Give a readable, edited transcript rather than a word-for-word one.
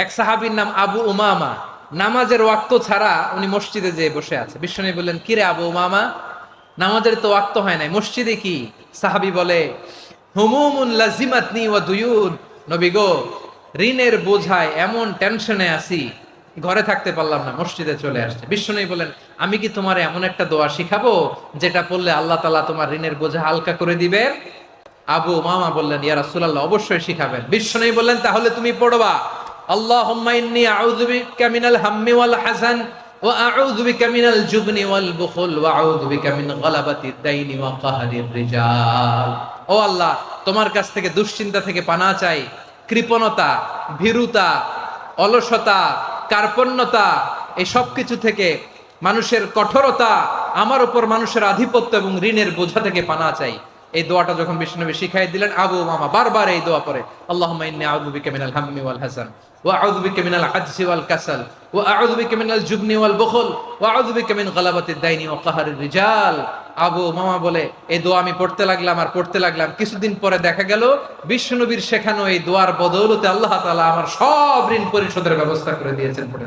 এক সাহাবীর নাম আবু উমামা, নামাজের ওয়াক্ত ছাড়া উনি মসজিদে যেয়ে বসে আছে। বিশ্বনবী বললেন, কিরে আবু উমামা, নামাজের তো ওয়াক্ত হয় নাই, মসজিদে কি? সাহাবী বলে, হুমুমুন লাজিমাতনি ওয়া দুয়ুন। নবী গো, ঋণের বোঝায় এমন টেনশনে আছি, ঘরে থাকতে পারলাম না, মসজিদে চলে আসছে। বিশ্বনবী বলেন, আমি কি তোমার এমন একটা দোয়া শিখাবো যেটা পড়লে আল্লাহ তাআলা তোমার ঋণের বোঝা হালকা করে দিবেন? আবু উমামা বললেন, ইয়া রাসূলুল্লাহ, অবশ্যই শিখাবেন। বিশ্বনবী বললেন, তাহলে তুমি পড়বা, আল্লাহুম্মা ইন্নী আউযু বিকা মিনাল হাম্মি ওয়াল হাযান ওয়া আউযু বিকা মিনাল জুবনি ওয়াল বুখল ওয়া আউযু বিকা মিন গালাবাতিদ দাইনি ওয়া কাহরির রিজাল। ও আল্লাহ, তোমার কাছ থেকে দুশ্চিন্তা থেকে পানাহ চাই, কৃপণতা, ভীরুতা, অলসতা, কার্পণ্যতা, এই সব কিছু থেকে, মানুষের কঠোরতা, আমার উপর মানুষের আধিপত্য এবং ঋণের বোঝা থেকে পানাহ চাই। এই দোয়াটা যখন বিশ্বনবী শিখাই দিলেন, আবু উমামা বারবার এই দোয়া পড়ে, আল্লাহুম্মা ইন্নী আউযু বিকা মিনাল হাম্মি ওয়াল হাযান ওয়া আউযু বিকা মিনাল আজজি ওয়াল কাসাল ওয়া আউযু বিকা মিনাল জুবনি ওয়াল বুখল ওয়া আউযু বিকা মিন গালাবাতিদ দাইনি ওয়া কাহরির রিজাল। আবু উমামা বলে, এই দোয়া আমি পড়তে লাগলাম আর পড়তে লাগলাম, কিছুদিন পরে দেখা গেল বিশ্বনবীর শেখানো এই দোয়ার বদৌলতে আল্লাহ তাআলা আমার সব ঋণ পরিশোধের ব্যবস্থা করে দিয়েছেন। পড়ে